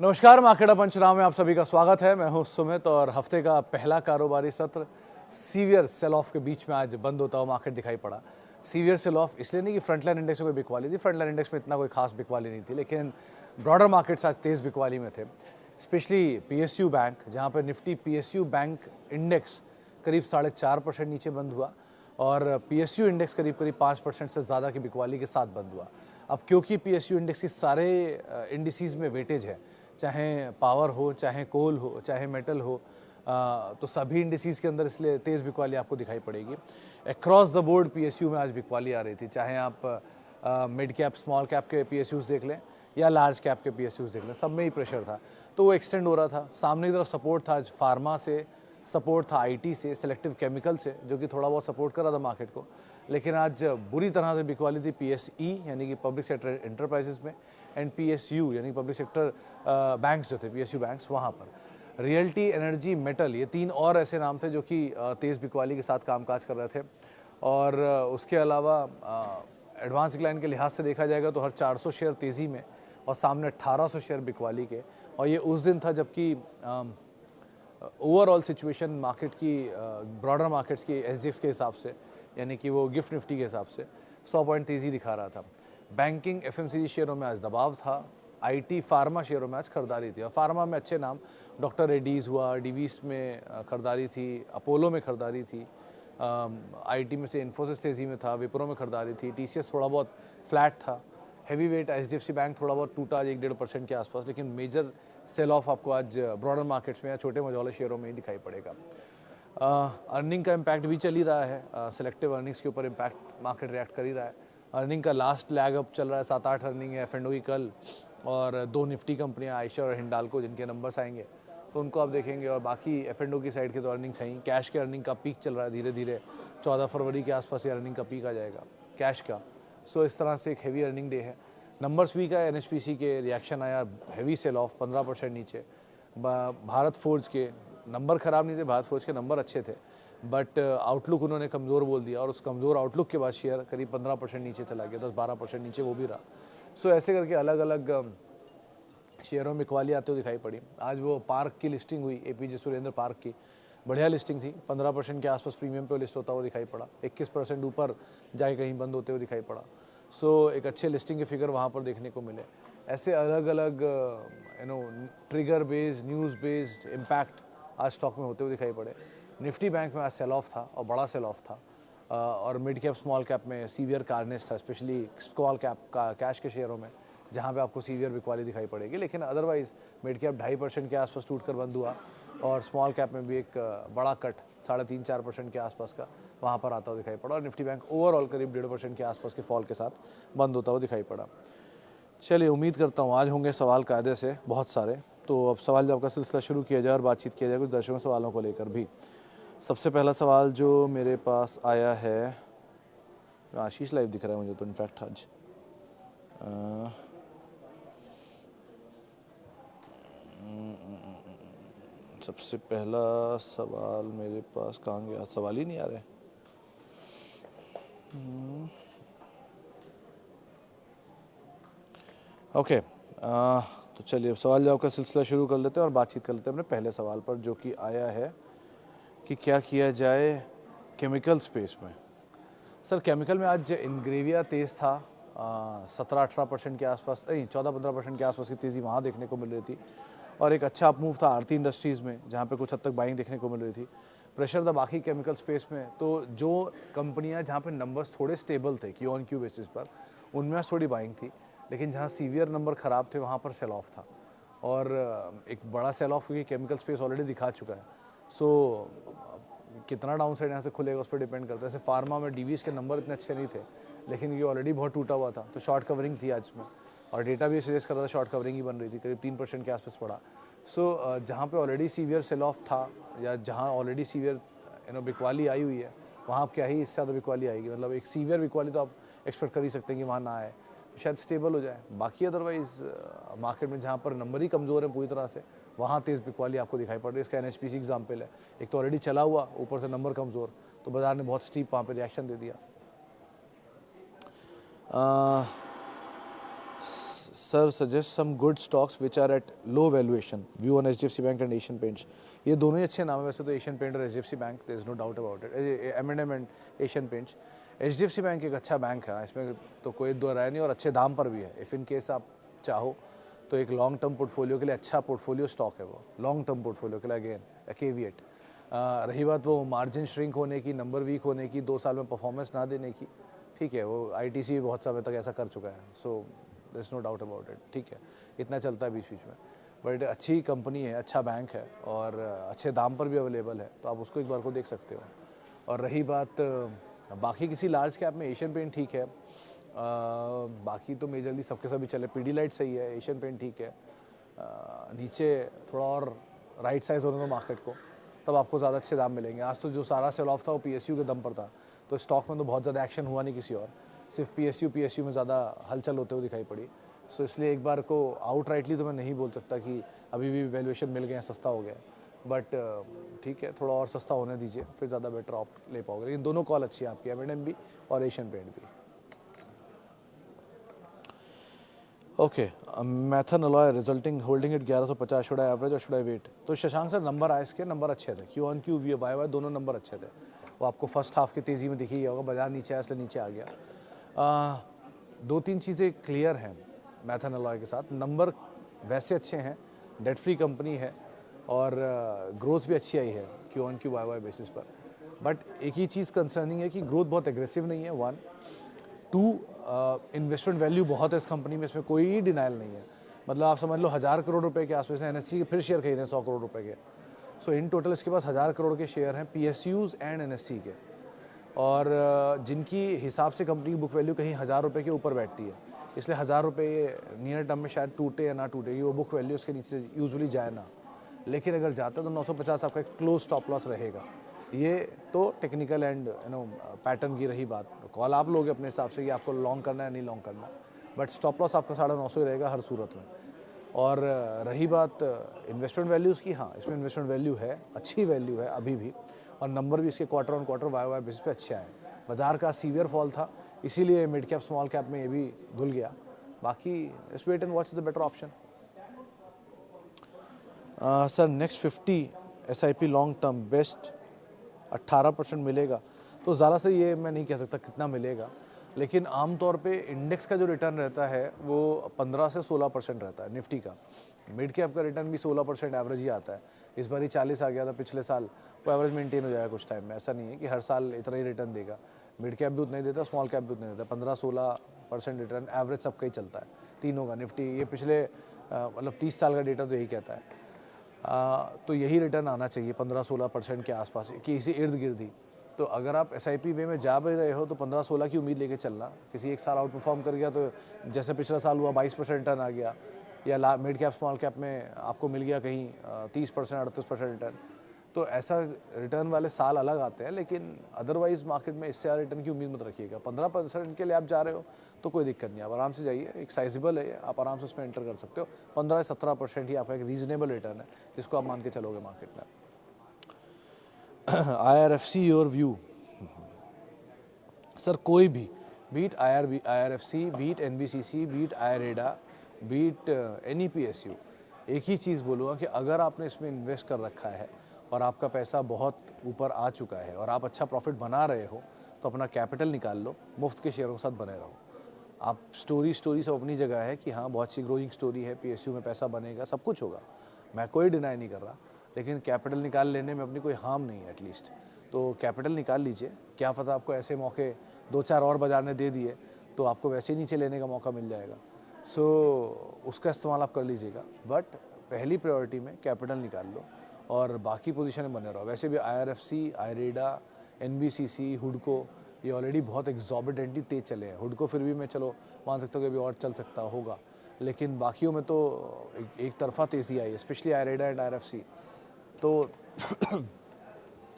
नमस्कार, मार्केट पंचनामे में आप सभी का स्वागत है। मैं हूं सुमित और हफ्ते का पहला कारोबारी सत्र सीवियर सेल ऑफ के बीच में आज बंद होता हुआ मार्केट दिखाई पड़ा। सीवियर सेल ऑफ इसलिए नहीं कि फ्रंटलाइन इंडेक्स में कोई बिकवाली थी, फ्रंटलाइन इंडेक्स में इतना कोई खास बिकवाली नहीं थी, लेकिन ब्रॉडर मार्केट्स आज तेज बिकवाली में थे। स्पेशली पीएसयू बैंक, जहाँ पर निफ्टी पीएसयू बैंक इंडेक्स करीब 4.5% नीचे बंद हुआ और पीएसयू इंडेक्स करीब करीब 5% से ज़्यादा की बिकवाली के साथ बंद हुआ। अब क्योंकि पीएसयू इंडेक्स की सारे इंडिसीज में वेटेज है, चाहे पावर हो, चाहे कोल हो, चाहे मेटल हो, तो सभी इंडिसीज के अंदर इसलिए तेज़ बिकवाली आपको दिखाई पड़ेगी। अक्रॉस द बोर्ड पीएसयू में आज बिकवाली आ रही थी, चाहे आप मिड कैप स्मॉल कैप के पीएसयूज देख लें या लार्ज कैप के पीएसयूज देख लें, सब में ही प्रेशर था। तो वो एक्सटेंड हो रहा था। सामने की तरफ सपोर्ट था आज फार्मा से, सपोर्ट था आईटी से, सेलेक्टिव केमिकल से, जो कि थोड़ा बहुत सपोर्ट कर रहा था मार्केट को। लेकिन आज बुरी तरह से बिकवाली थी पीएसई यानी कि पब्लिक सेक्टर एंटरप्राइजेस में, एंड पीएसयू यानी पब्लिक सेक्टर बैंक्स जो थे, पीएसयू बैंक्स, वहाँ पर रियल्टी, एनर्जी, मेटल, ये तीन और ऐसे नाम थे जो कि तेज़ बिकवाली के साथ कामकाज कर रहे थे। और उसके अलावा एडवांस डिक्लाइन के लिहाज से देखा जाएगा तो हर 400 शेयर तेज़ी में और सामने 1800 शेयर बिकवाली के। और ये उस दिन था जबकि ओवरऑल सिचुएशन मार्केट की, ब्रॉडर मार्केट्स की एसजीएक्स के हिसाब से, यानी कि वो गिफ्ट निफ्टी के हिसाब से 100 पॉइंट तेज़ी दिखा रहा था। बैंकिंग, एफएमसीजी शेयरों में आज दबाव था। आईटी, फार्मा शेयरों में आज खरीदारी थी और फार्मा में अच्छे नाम, डॉक्टर रेड्डीज़ हुआ, डिवीस में खरीदारी थी, अपोलो में खरीदारी थी, आईटी में से इन्फोसिस तेज़ी में था, विप्रो में खरीदारी थी, टीसीएस थोड़ा बहुत फ्लैट था, हैवी वेट एचडीएफसी बैंक थोड़ा बहुत टूटा आज 1-1.5% के आसपास। लेकिन मेजर सेल ऑफ आपको आज ब्रॉडर मार्केट्स में या छोटे मझौले शेयरों में ही दिखाई पड़ेगा। अर्निंग का इम्पैक्ट भी चल ही रहा है, सेलेक्टिव अर्निंग्स के ऊपर इम्पैक्ट मार्केट रिएक्ट कर ही रहा है। अर्निंग का लास्ट लैग अप चल रहा है, 7-8 अर्निंग है एफ एंड ओ की कल, और 2 निफ्टी कंपनियां आयशर और हिंडाल्को जिनके नंबर्स आएंगे तो उनको आप देखेंगे। और बाकी एफ एंड ओ की साइड के तो अर्निंग्स हैं ही। कैश के अर्निंग का पीक चल रहा है, धीरे धीरे 14 फरवरी के आसपास ये अर्निंग का पीक आ जाएगा कैश का। सो इस तरह से एक हेवी अर्निंग डे है। नंबर्स वीक है, एनएचपीसी के रिएक्शन आया, हैवी सेल ऑफ 15% नीचे। भारत फोर्ज के नंबर ख़राब नहीं थे, भारत फोर्ज के नंबर अच्छे थे, बट आउटलुक उन्होंने कमज़ोर बोल दिया और उस कमज़ोर आउटलुक के बाद शेयर करीब 15% नीचे चला गया, 10-12% नीचे वो भी रहा। सो ऐसे करके अलग अलग शेयरों में बिकवाली आते हुए दिखाई पड़ी। आज वो पार्क की लिस्टिंग हुई, एपीजे सुरेंद्र पार्क की, बढ़िया लिस्टिंग थी, 15% के आसपास प्रीमियम पे लिस्ट होता हुआ दिखाई पड़ा, 21% ऊपर जाके कहीं बंद होते हुए दिखाई पड़ा। सो एक अच्छे लिस्टिंग के फिगर वहाँ पर देखने को मिले। ऐसे अलग अलग trigger based, news based impact आज स्टॉक में होते हुए दिखाई पड़े। निफ्टी बैंक में आज सेल ऑफ था और बड़ा सेल ऑफ था, और मिड कैप स्मॉल कैप में सीवियर कार्नेज था, स्पेशली स्मॉल कैप का कैश के शेयरों में, जहाँ पे आपको सीवियर बिकवाली दिखाई पड़ेगी। लेकिन अदरवाइज मिड कैप 2.5% के आसपास टूटकर बंद हुआ और स्मॉल कैप में भी एक बड़ा कट 3.5-4% के आसपास का वहाँ पर आता हुआ दिखाई पड़ा और निफ्टी बैंक ओवरऑल करीब 1.5% के आसपास के फॉल के साथ बंद होता हुआ दिखाई पड़ा। चलिए, उम्मीद करता हूँ आज होंगे सवाल कायदे से बहुत सारे, तो अब सवाल जवाब का सिलसिला शुरू किया जाए और बातचीत किया जाए कुछ दर्शकों सवालों को लेकर भी। सबसे पहला सवाल जो मेरे पास आया है, आशीष लाइव दिख रहा है मुझे तो इनफैक्ट आज। सबसे पहला सवाल मेरे पास कहाँ गया, सवाल ही नहीं आ रहे। ओके, तो चलिए सवाल जवाब का सिलसिला शुरू कर लेते हैं और बातचीत कर लेते हैं अपने पहले सवाल पर, जो कि आया है कि क्या किया जाए केमिकल स्पेस में। सर, केमिकल में आज इनग्रेविया तेज़ था, 17-18% के आसपास, नहीं 14-15% के आसपास की तेज़ी वहाँ देखने को मिल रही थी। और एक अच्छा अप मूव था आरती इंडस्ट्रीज़ में, जहाँ पे कुछ हद तक बाइंग देखने को मिल रही थी। प्रेशर था बाकी केमिकल स्पेस में, तो जो कंपनियाँ जहाँ पे नंबर्स थोड़े स्टेबल थे क्यू ऑन क्यू बेसिस पर, उनमें थोड़ी बाइंग थी। लेकिन जहाँ सीवियर नंबर ख़राब थे वहाँ पर सेल ऑफ था, और एक बड़ा सेल ऑफ क्योंकि केमिकल स्पेस ऑलरेडी दिखा चुका है। सो कितना डाउन साइड यहाँ से खुलेगा उस पर डिपेंड करता है। जैसे फार्मा में डीवीज के नंबर इतने अच्छे नहीं थे, लेकिन ये ऑलरेडी बहुत टूटा हुआ था, तो शॉर्ट कवरिंग थी आज में, और डेटा भी सजेस्ट कर रहा था शॉर्ट कवरिंग ही बन रही थी, करीब 3% के आसपास पड़ा। सो जहाँ पे ऑलरेडी सीवियर सेल ऑफ था या जहाँ ऑलरेडी सीवियर बिकवाली आई हुई है, वहाँ आप क्या ही इससे ज़्यादा बिकवाली आएगी। मतलब एक सीवियर बिकवाली तो आप एक्सपेक्ट कर ही सकते हैं कि वहाँ ना आए, शायद स्टेबल हो जाए। बाकी अदरवाइज मार्केट में जहाँ पर नंबर ही कमज़ोर है पूरी तरह से, वहाँ तेज़ बिकवाली आपको दिखाई पड़ रही है। इसका एनएचपीसी एग्जाम्पल है, एक तो ऑलरेडी चला हुआ, ऊपर से नंबर कमज़ोर, तो बाजार ने बहुत स्टीप वहाँ पे रिएक्शन दे दिया। Sir suggest some good stocks which are at low valuation, view on HDFC Bank and Asian Paints. ये दोनों ही अच्छे नाम है वैसे तो, एशियन पेंट और HDFC Bank, there is no doubt about it, M and Asian Paints. HDFC Bank एक अच्छा बैंक है, इसमें तो कोई दो राय नहीं, और अच्छे दाम पर भी है। इफ़ इन केस आप चाहो तो एक लॉन्ग टर्म पोर्टफोलियो के लिए अच्छा पोर्टफोलियो स्टॉक है वो, लॉन्ग टर्म पोर्टफोलियो के लिए अगेन केविएट। रही बात वो मार्जिन श्रिंक होने की, नंबर वीक होने की, 2 साल में परफॉर्मेंस ना देने की, ठीक है, वो आईटीसी बहुत समय तक ऐसा कर चुका है, so there is no doubt about it, ठीक है, इतना चलता है बीच बीच में। बट अच्छी कंपनी है, अच्छा बैंक है, और अच्छे दाम पर भी अवेलेबल है, तो आप उसको एक बार को देख सकते हो। और रही बात बाकी किसी लार्ज कैप में, एशियन पेंट ठीक है, बाकी तो मेजरली सबके सभी चले, पीडीलाइट सही है, एशियन पेंट ठीक है। नीचे थोड़ा और राइट साइज होने दो मार्केट को, तब आपको ज़्यादा अच्छे दाम मिलेंगे। आज तो जो सारा सेल ऑफ था वो पीएसयू के दम पर था, तो स्टॉक में तो बहुत ज़्यादा एक्शन हुआ नहीं किसी और, सिर्फ पीएसयू में ज़्यादा हलचल होते हुए दिखाई पड़ी। सो इसलिए एक बार को आउटराइटली तो मैं नहीं बोल सकता कि अभी भी वैल्यूएशन मिल गया, सस्ता हो गया, बट ठीक है, थोड़ा और सस्ता होने दीजिए, फिर ज़्यादा बेटर ऑप ले पाओगे। लेकिन दोनों कॉल अच्छी है आपकी, एम भी और एशियन पेंट भी। Okay, Maithan alloy resulting holding it 1150, should I average और शुड आई वेट? तो शशांक सर नंबर आए इसके, नंबर अच्छे थे, Q on Q V by Y दोनों नंबर अच्छे थे। वो आपको फर्स्ट हाफ की तेज़ी में दिख ही गया होगा, बाजार नीचे आया इसलिए नीचे आ गया। 2-3 चीज़ें क्लियर हैं मैथन अलॉय के साथ, नंबर वैसे अच्छे हैं, डेट फ्री कंपनी है, और ग्रोथ भी अच्छी आई है Q on Q Y basis पर। बट एक ही चीज़ कंसर्निंग है कि ग्रोथ बहुत एग्रेसिव नहीं है, 1, 2 इन्वेस्टमेंट वैल्यू बहुत है इस कंपनी में, इसमें कोई डिनाइल नहीं है। मतलब आप समझ लो 1000 करोड़ रुपए के आसपास एनएससी के फिर शेयर खरीदे 100 करोड़ रुपए के। सो इन टोटल इसके पास 1000 करोड़ के शेयर हैं पीएसयूज एंड एनएससी के, और जिनकी हिसाब से कंपनी की बुक वैल्यू कहीं 1000 रुपये के ऊपर बैठती है, इसलिए 1000 रुपये नियर टर्म में शायद टूटे या ना टूटे, वो बुक वैल्यू उसके नीचे यूजुअली जाए ना, लेकिन अगर जाता है तो 950 आपका एक क्लोज स्टॉप लॉस रहेगा। ये तो टेक्निकल एंड पैटर्न की रही बात, कॉल आप लोगे अपने हिसाब से कि आपको लॉन्ग करना है नहीं लॉन्ग करना, बट स्टॉप लॉस आपका 950 ही रहेगा हर सूरत में। और रही बात इन्वेस्टमेंट वैल्यूज़ की, हाँ इसमें इन्वेस्टमेंट वैल्यू है, अच्छी वैल्यू है अभी भी, और नंबर भी इसके quarter on quarter Y basis पे अच्छे आए। बाजार का सीवियर फॉल था, इसीलिए मिड कैप स्मॉल कैप में ये भी धुल गया। बाकी इस wait and watch is the better option. Sir next 50 SIP long term best 18% मिलेगा? तो ज़्यादा से ये मैं नहीं कह सकता कितना मिलेगा, लेकिन आमतौर पे इंडेक्स का जो रिटर्न रहता है वो 15 से 16% रहता है निफ्टी का। मिड कैप का रिटर्न भी 16% एवरेज ही आता है। इस बार ही 40 आ गया था पिछले साल, वो एवरेज मेंटेन हो जाएगा कुछ टाइम में, ऐसा नहीं है कि हर साल इतना ही रिटर्न देगा। मिड कैप भी उतना ही देता है, स्मॉल कैप भी उतना ही देता है, 15-16% रिटर्न एवरेज सबका ही चलता है तीनों का। निफ्टी ये पिछले मतलब 30 साल का डेटा तो यही कहता है। तो यही रिटर्न आना चाहिए 15-16% के आसपास कि इसी इर्द गिर्द ही। तो अगर आप SIP वे में जा भी रहे हो तो 15-16 की उम्मीद लेके चलना। किसी एक साल आउट परफॉर्म कर गया तो जैसे पिछला साल हुआ 22% रिटर्न आ गया, या मिड कैप स्मॉल कैप में आपको मिल गया कहीं 30% 38% रिटर्न, तो ऐसा रिटर्न वाले साल अलग आते हैं। लेकिन अदरवाइज मार्केट में इससे ज़्यादा रिटर्न की उम्मीद मत रखिएगा। 15% के लिए आप जा रहे हो तो कोई दिक्कत नहीं, आप आराम से जाइए, एक साइजेबल है, आप आराम से उसमें एंटर कर सकते हो। 15-17% ही आपका एक रीजनेबल रिटर्न है जिसको आप मान के चलोगे मार्केट में। IRFC your view? सर कोई भी, beat IRFC, beat NBCC, beat IREDA, beat any PSU, एक ही चीज़ बोलूँगा कि अगर आपने इसमें इन्वेस्ट कर रखा है और आपका पैसा बहुत ऊपर आ चुका है और आप अच्छा प्रॉफिट बना रहे हो, तो अपना कैपिटल निकाल लो, मुफ्त के शेयरों के साथ बने रहो। आप स्टोरी सब अपनी जगह है कि हाँ बहुत सी ग्रोइंग स्टोरी है, PSU में पैसा बनेगा, सब कुछ होगा, मैं कोई डिनाई नहीं कर रहा, लेकिन कैपिटल निकाल लेने में अपनी कोई हार्म नहीं है एटलीस्ट। तो कैपिटल निकाल लीजिए, क्या पता आपको ऐसे मौके 2-4 और बाजार ने दे दिए तो आपको वैसे ही नीचे लेने का मौका मिल जाएगा। सो उसका इस्तेमाल आप कर लीजिएगा, बट पहली प्रायोरिटी में कैपिटल निकाल लो और बाकी पोजीशन में बने रहो। वैसे भी IRFC, IREDA, NBCC, हुडको ये ऑलरेडी बहुत एग्जॉर्बिटेंटली तेज चले हैं। हुडको फिर भी मैं चलो मान सकता हूँ कि अभी और चल सकता होगा, लेकिन बाकियों में तो एक तरफा तेज़ी आई है, स्पेशली IREDA एंड IRFC। तो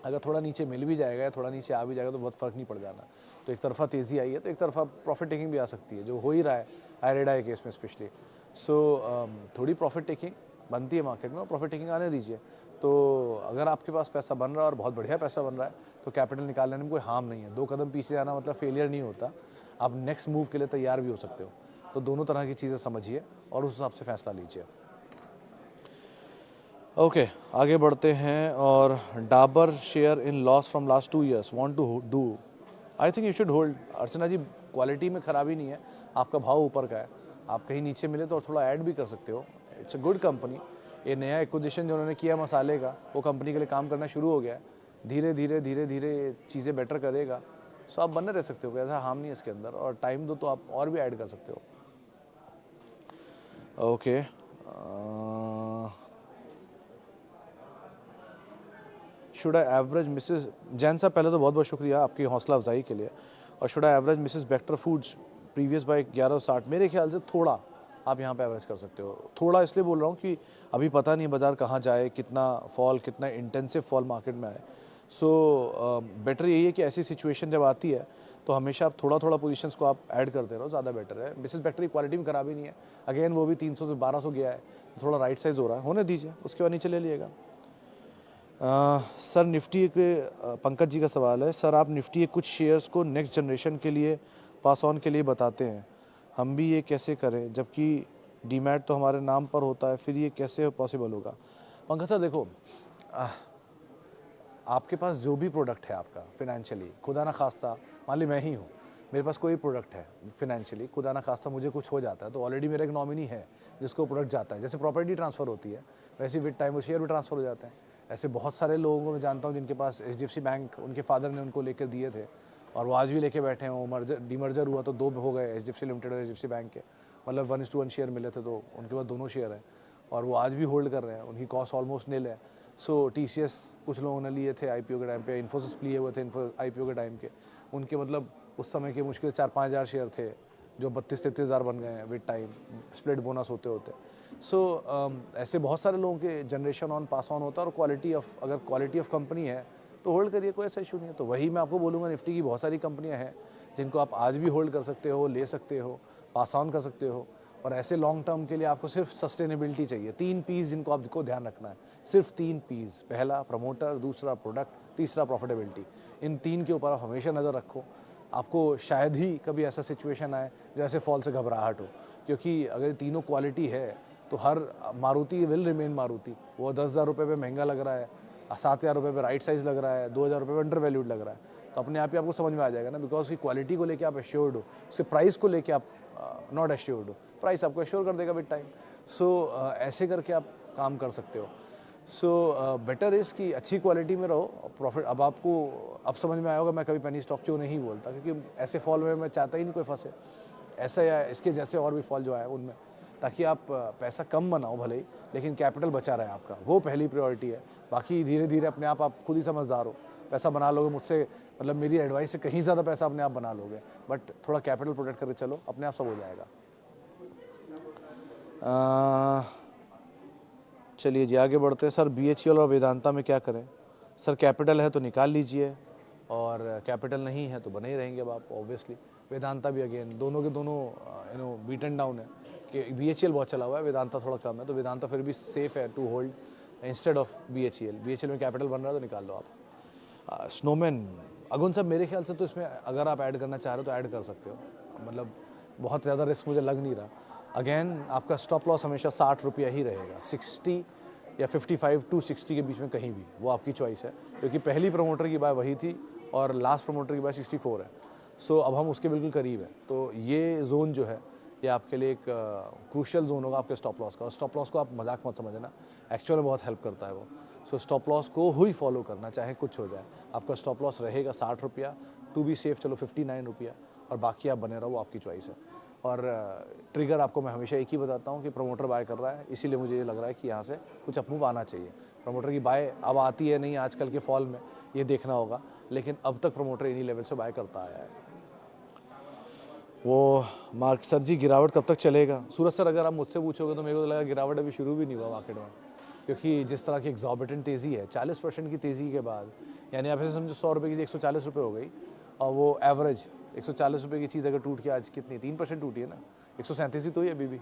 अगर थोड़ा नीचे मिल भी जाएगा या थोड़ा नीचे आ भी जाएगा तो बहुत फ़र्क नहीं पड़ जाना। तो एक तरफा तेज़ी आई है तो एक तरफा प्रॉफिट टेकिंग भी आ सकती है, जो हो ही रहा है IREDA के केस में स्पेशली। सो थोड़ी प्रॉफिट टेकिंग बनती है मार्केट में और प्रॉफिट टेकिंग आने दीजिए। तो अगर आपके पास पैसा बन रहा है और बहुत बढ़िया पैसा बन रहा है तो कैपिटल निकाल लेने में कोई हार्म नहीं है। 2 कदम पीछे जाना मतलब फेलियर नहीं होता, आप नेक्स्ट मूव के लिए तैयार भी हो सकते हो। तो दोनों तरह की चीज़ें समझिए और उस हिसाब से फैसला लीजिए। ओके, आगे बढ़ते हैं। और Dabur share in loss from last 2 years, want to do, I think you should hold. Archana ji, quality में खराबी नहीं है, आपका भाव ऊपर का है, आप कहीं नीचे मिले तो थोड़ा ऐड भी कर सकते हो। It's a good company. ये नया एक्विजिशन जो उन्होंने किया मसाले का, वो कंपनी के लिए काम करना शुरू हो गया है। धीरे धीरे धीरे धीरे चीज़ें बेटर करेगा, सो आप बने रह सकते हो, ऐसा हार्म नहीं है इसके अंदर, और टाइम दो तो आप और भी ऐड कर सकते हो। Okay, should I average Mrs Jain साहब, पहले तो बहुत बहुत शुक्रिया आपकी हौसला अफजाई के लिए। और should I average Mrs Bector foods previous buy 1160, मेरे ख्याल से थोड़ा आप यहाँ पे एवरेज कर सकते हो। थोड़ा इसलिए बोल रहा हूँ कि अभी पता नहीं बाजार कहाँ जाए, कितना फॉल, कितना इंटेंसिव फॉल मार्केट में आए। सो बेटर यही है कि ऐसी सिचुएशन जब आती है तो हमेशा आप थोड़ा थोड़ा पोजीशंस को आप ऐड करते रहो, ज़्यादा बेटर है। मिसेस बेक्टर की क्वालिटी में खराबी नहीं है, अगेन वो भी 300 से 1200 गया है, थोड़ा राइट साइज हो रहा है, होने दीजिए, उसके बाद नीचे ले लिएगा। सर निफ्टी के पंकज जी का सवाल है, सर आप निफ्टी के कुछ शेयर्स को नेक्स्ट जनरेशन के लिए पास ऑन के लिए बताते हैं, हम भी ये कैसे करें, जबकि डीमैट तो हमारे नाम पर होता है, फिर ये कैसे पॉसिबल होगा? पंकज सर देखो, आपके पास जो भी प्रोडक्ट है आपका फिनेंशियली, खुदा ना खास्ता मान ली मैं ही हूँ, मेरे पास कोई प्रोडक्ट है फिनेंशियली, खुदा ना खास्ता मुझे कुछ हो जाता है, तो ऑलरेडी मेरा एक नॉमिनी है जिसको प्रोडक्ट जाता है। जैसे प्रॉपर्टी ट्रांसफ़र होती है, वैसे विद टाइम वो शेयर भी ट्रांसफ़र हो जाते हैं। ऐसे बहुत सारे लोगों को मैं जानता हूँ जिनके पास HDFC बैंक उनके फादर ने उनको लेकर दिए थे, और वो आज भी लेके बैठे हैं। वो मर्जर डीमर्जर हुआ तो 2 हो गए, HDFC लिमिटेड और HDFC बैंक के, मतलब 1:1 शेयर मिले थे, तो उनके पास दोनों शेयर हैं और वो आज भी होल्ड कर रहे हैं, उनकी कॉस्ट ऑलमोस्ट नील है। सो TCS कुछ लोगों ने लिए थे IPO के टाइम पे, इन्फोसिस लिए हुए थे IPO के टाइम के, उनके मतलब उस समय के मुश्किल 4-5 हज़ार शेयर थे जो 32-33 हज़ार बन गए हैं विद टाइम, स्प्लिट बोनस होते होते। सो ऐसे बहुत सारे लोगों के जनरेशन ऑन पास ऑन होता है, और क्वालिटी ऑफ, अगर क्वालिटी ऑफ कंपनी है तो होल्ड करिए, कोई ऐसा इशू नहीं है। तो वही मैं आपको बोलूँगा, निफ्टी की बहुत सारी कंपनियाँ हैं जिनको आप आज भी होल्ड कर सकते हो, ले सकते हो, पास ऑन कर सकते हो। और ऐसे लॉन्ग टर्म के लिए आपको सिर्फ सस्टेनेबिलिटी चाहिए। 3 पीस जिनको आपको ध्यान रखना है, सिर्फ 3 पीस, पहला प्रमोटर, दूसरा प्रोडक्ट, तीसरा प्रॉफिटेबिलिटी। इन 3 के ऊपर आप हमेशा नज़र रखो। आपको शायद ही कभी ऐसा सिचुएशन आए जो ऐसे फॉल से घबराहट हो, क्योंकि अगर तीनों क्वालिटी है तो हर मारुति विल रिमेन मारुति। वो 10,000 रुपये पे महंगा लग रहा है, 7,000 रुपये पे राइट साइज लग रहा है, 2,000 रुपये पे अंडर वैल्यूड लग रहा है, तो अपने आप ही आपको समझ में आ जाएगा ना, बिकॉज उसकी क्वालिटी को लेके आप एश्योर्ड हो, उसके प्राइस को लेके आप नॉट एश्योर्ड हो। प्राइस आपको एश्योर कर देगा विद टाइम। सो ऐसे करके आप काम कर सकते हो। सो बेटर इज़ कि अच्छी क्वालिटी में रहो, प्रॉफिट। अब आपको अब समझ में आया होगा मैं कभी पेनी स्टॉक क्यों नहीं बोलता, क्योंकि ऐसे फॉल में मैं चाहता ही नहीं कोई फंसे, ऐसा या इसके जैसे और भी फॉल जो आए उनमें, ताकि आप पैसा कम बनाओ भले ही, लेकिन कैपिटल बचा रहे आपका, वो पहली प्रायोरिटी है। बाकी धीरे धीरे अपने आप खुद ही समझदार हो, पैसा बना लोगे मुझसे, मतलब मेरी एडवाइस से कहीं ज़्यादा पैसा अपने आप बना लोगे, बट थोड़ा कैपिटल प्रोटेक्ट करके चलो, अपने आप सब हो जाएगा। चलिए जी, आगे बढ़ते हैं। सर BHEL और वेदांता में क्या करें? सर कैपिटल है तो निकाल लीजिए, और कैपिटल नहीं है तो बने ही रहेंगे अब आप ऑब्वियसली। वेदांता भी अगेन दोनों के दोनों बीट एंड डाउन है, कि BHEL बहुत चला हुआ है, वेदांता थोड़ा कम है, तो वेदांता फिर भी सेफ है to hold instead of BHEL में कैपिटल बन रहा है तो निकाल लो आप। स्नोमैन अगुन साहब, मेरे ख्याल से तो इसमें अगर आप ऐड करना चाह रहे हो तो ऐड कर सकते हो, मतलब बहुत ज़्यादा रिस्क मुझे लग नहीं रहा। अगेन आपका स्टॉप लॉस हमेशा 60 रुपया ही रहेगा, 60 या 55 टू 60 के बीच में कहीं भी, वो आपकी चॉइस है, क्योंकि पहली प्रमोटर की बाय वही थी और लास्ट प्रमोटर की बाय 64 है। सो अब हम उसके बिल्कुल करीब है, तो ये जोन जो है ये आपके लिए एक क्रूशियल जोन होगा आपके स्टॉप लॉस का। और स्टॉप लॉस को आप मजाक मत समझना, एक्चुअल में बहुत हेल्प करता है वो। सो स्टॉप लॉस को ही फॉलो करना, चाहे कुछ हो जाए। आपका स्टॉप लॉस रहेगा 60 रुपया, टू बी सेफ चलो 59 रुपया, और बाकी आप बने रहो, वो आपकी चॉइस है। और ट्रिगर आपको मैं हमेशा एक ही बताता हूँ कि प्रमोटर बाय कर रहा है, इसीलिए मुझे ये लग रहा है कि यहाँ से कुछ अपमूव आना चाहिए। प्रमोटर की बाय अब आती है नहीं आजकल के फॉल में, ये देखना होगा, लेकिन अब तक प्रमोटर इन्हीं लेवल से बाय करता आया है। वो मार्क सर जी, गिरावट कब तक चलेगा? सूरज सर, अगर आप मुझसे पूछोगे तो मेरे को तो लगा गिरावट अभी शुरू भी नहीं हुआ मार्केट में, क्योंकि जिस तरह की एग्जॉर्बिटेंट तेज़ी है 40% की तेज़ी के बाद, यानी आप ऐसे समझो 100 रुपये की 140 रुपये हो गई, और वो एवरेज 140 रुपये की चीज़ अगर टूट के आज कितनी 3% टूटी है ना, 137 ही तो ही अभी भी,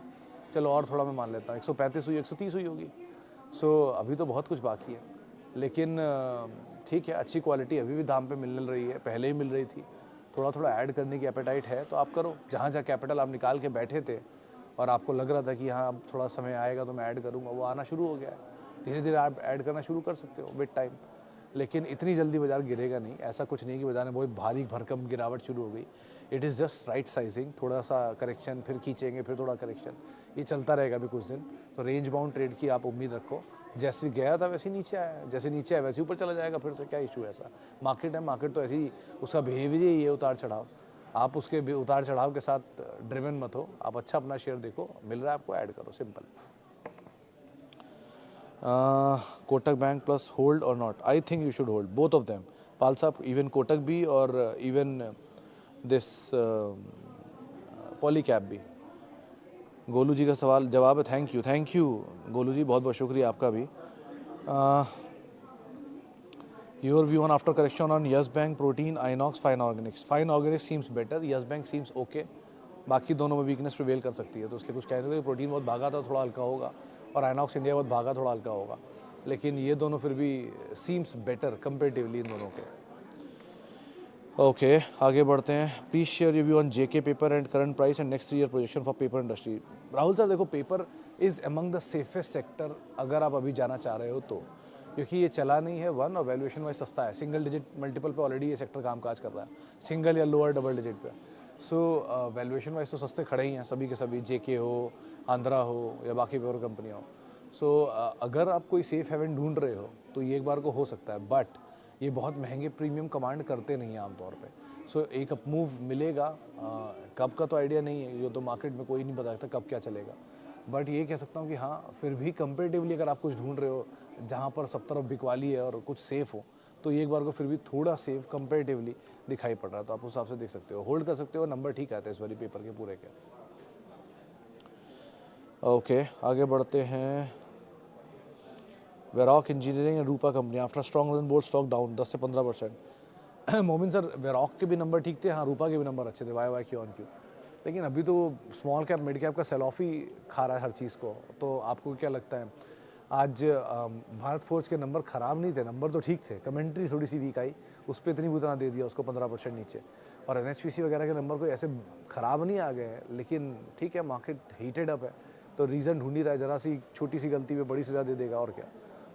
चलो और थोड़ा मैं मान लेता हूँ 135 हुई, 130 हुई होगी। सो अभी तो बहुत कुछ बाकी है, लेकिन ठीक है, अच्छी क्वालिटी अभी भी दाम पे मिलने रही है, पहले ही मिल रही थी, थोड़ा थोड़ा ऐड करने की एपेटाइट है तो आप करो। जहाँ जहाँ कैपिटल आप निकाल के बैठे थे और आपको लग रहा था कि हाँ अब थोड़ा समय आएगा तो मैं ऐड करूँगा, वो आना शुरू हो गया है। धीरे धीरे आप ऐड करना शुरू कर सकते हो विद टाइम, लेकिन इतनी जल्दी बाजार गिरेगा नहीं। ऐसा कुछ नहीं कि बाजार में बहुत भारी भरकम गिरावट शुरू हो गई। It is just right sizing, थोड़ा सा करेक्शन, फिर खींचेंगे, फिर थोड़ा करेक्शन, ये चलता रहेगा अभी कुछ दिन। तो रेंज बाउंड ट्रेड की आप उम्मीद रखो। जैसे गया था वैसे नीचे आया, जैसे नीचे आया वैसे ऊपर चला जाएगा, फिर से क्या इशू है। ऐसा मार्केट है, मार्केट तो ऐसे ही उसका बिहेवियर ही है, उतार चढ़ाव। आप उसके उतार चढ़ाव के साथ ड्रिवन मत हो, आप अच्छा अपना शेयर देखो, मिल रहा है आपको ऐड करो, simple. Kotak bank plus hold और not? I think you should hold both of them Pal sahab, even Kotak भी और इवन दिस पॉलीकैप भी। गोलू जी का सवाल जवाब है। थैंक यू गोलू जी, बहुत बहुत शुक्रिया आपका भी। Your view on after correction on yes bank, protein, INOX, fine Organics? Fine Organics seems better, yes bank seems okay. बाकी दोनों में वीकनेस प्रिवेल कर सकती है, तो इसलिए कुछ कह सकते हैं। प्रोटीन बहुत भागा था, थोड़ा हल्का होगा, और आइनॉक्स इंडिया बहुत भागा, थोड़ा हल्का होगा, लेकिन ये दोनों फिर भी सीम्स बेटर कंपेरेटिवली इन दोनों के। ओके आगे बढ़ते हैं। Please share review on JK paper and current price and next 3 year projection for paper industry. Rahul sir देखो, paper is among the safest sector अगर आप अभी जाना चाह रहे हो तो, क्योंकि ये चला नहीं है वन, और वैल्यूएशन वाइज सस्ता है। सिंगल डिजिट मल्टीपल पे ऑलरेडी ये सेक्टर कामकाज कर रहा है, सिंगल या लोअर डबल डिजिट पे। सो वैल्यूएशन वाइज तो सस्ते खड़े ही हैं सभी के सभी, जेके हो, आंध्रा हो या बाकी पेपर कंपनियाँ हो। सो अगर आप कोई सेफ हेवन ढूंढ रहे हो तो ये एक बार को हो सकता है, बट ये बहुत महंगे प्रीमियम कमांड करते नहीं हैं आमतौर पे। सो एक अप मूव मिलेगा, कब का तो आइडिया नहीं है, ये तो मार्केट में कोई नहीं बता सकता कब क्या चलेगा। बट ये कह सकता हूँ कि हाँ, फिर भी कंपेरेटिवली अगर आप कुछ ढूंढ रहे हो जहाँ पर सब तरफ बिकवाली है और कुछ सेफ हो, तो ये एक बार को फिर भी थोड़ा सेफ कंपेरेटिवली दिखाई पड़ रहा है, तो आप उस हिसाब से देख सकते हो, होल्ड कर सकते हो। नंबर ठीक आते हैं इस वाली पेपर के पूरे के। ओके आगे बढ़ते हैं। Varroc engineering and Rupa company after strong run board stock down 10 से 15%। मोमिन सर, वेरॉक के भी नंबर ठीक थे, हाँ रूपा के भी नंबर अच्छे थे, वाई क्यू ऑन क्यू, लेकिन अभी तो स्मॉल कैप मिड कैप का सेल ऑफ ही खा रहा है हर चीज़ को। तो आपको क्या लगता है, आज भारत फोर्ज के नंबर ख़राब नहीं थे, नंबर तो ठीक थे, कमेंट्री थोड़ी सी वीक आई, उस पर इतनी बुतना दे दिया उसको 15% नीचे। और एनएचपीसी वगैरह के नंबर कोई ऐसे ख़राब नहीं आ गए हैं, लेकिन ठीक है, मार्केट हीटेड अप है, तो रीज़न ढूंढ ही रहा है। ज़रा सी छोटी सी गलती पे बड़ी सजा दे देगा, और क्या,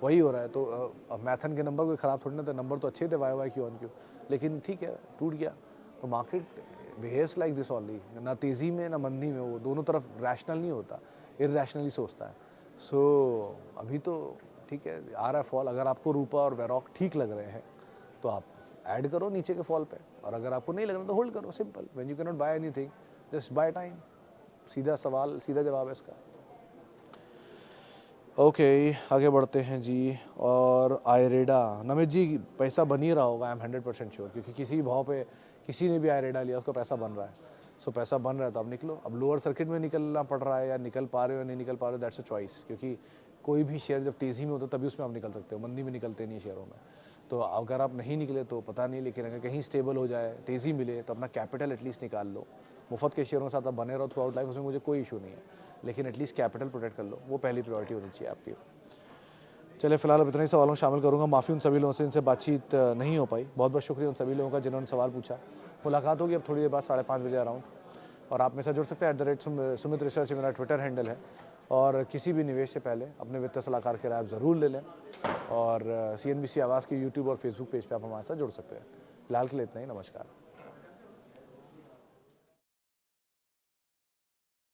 वही हो रहा है। तो मैथन के नंबर कोई ख़राब थोड़ी ना थे, नंबर तो अच्छे थे वाई क्यू ऑन क्यू, लेकिन ठीक है, टूट गया। तो market behaves like this only, ना तेज़ी में ना मंदी में, वो दोनों तरफ रैशनल नहीं होता, इरैशनली सोचता है। सो अभी तो ठीक है, आ रहा है फॉल। अगर आपको रूपा और वेरॉक ठीक लग रहे हैं तो आप ऐड करो नीचे के फॉल पे, और अगर आपको नहीं लग रहा तो होल्ड करो, simple. When you can not buy anything, just buy time. सीधा सवाल, सीधा जवाब है इसका। ओके आगे बढ़ते हैं जी। और आयरेडा, नमित जी पैसा बन ही रहा होगा, आई एम 100% श्योर, क्योंकि किसी भी भाव पे किसी ने भी आयरेडा लिया उसको पैसा बन रहा है। सो पैसा बन रहा है तो अब निकलो। अब लोअर सर्किट में निकलना पड़ रहा है या निकल पा रहे हो या नहीं निकल पा रहे हो, दैट्स अ चॉइस, क्योंकि कोई भी शेयर जब तेज़ी में होता है तभी उसमें आप निकल सकते हो, मंदी में निकलते नहीं शेयरों में। तो अगर आप नहीं निकले तो पता नहीं, लेकिन अगर कहीं स्टेबल हो जाए, तेज़ी मिले, तो अपना कैपिटल एटलीस्ट निकाल लो। मुफ्त के शेयरों के साथ आप बने रहो थ्रू आउट लाइफ, उसमें मुझे कोई इशू नहीं है, लेकिन एटलीस्ट कैपिटल प्रोटेक्ट कर लो, वो पहली प्रायोरिटी होनी चाहिए आपकी। चलिए फिलहाल अब इतने ही सवालों शामिल करूंगा, माफ़ी उन सभी लोगों से इनसे बातचीत नहीं हो पाई। बहुत बहुत शुक्रिया उन सभी लोगों का जिन्होंने सवाल पूछा। मुलाकात होगी अब थोड़ी देर बाद 5:30 बजे अराउंड, और आप मेरे साथ जुड़ सकते हैं। @सुमित रिसर्च मेरा ट्विटर हैंडल है, और किसी भी निवेश से पहले अपने वित्तीय सलाहकार की राय आप ज़रूर ले लें। और CNBC आवाज़ की यूट्यूब और फेसबुक पेज पर आप हमारे साथ जुड़ सकते हैं। फिलहाल के लिए इतना ही, नमस्कार।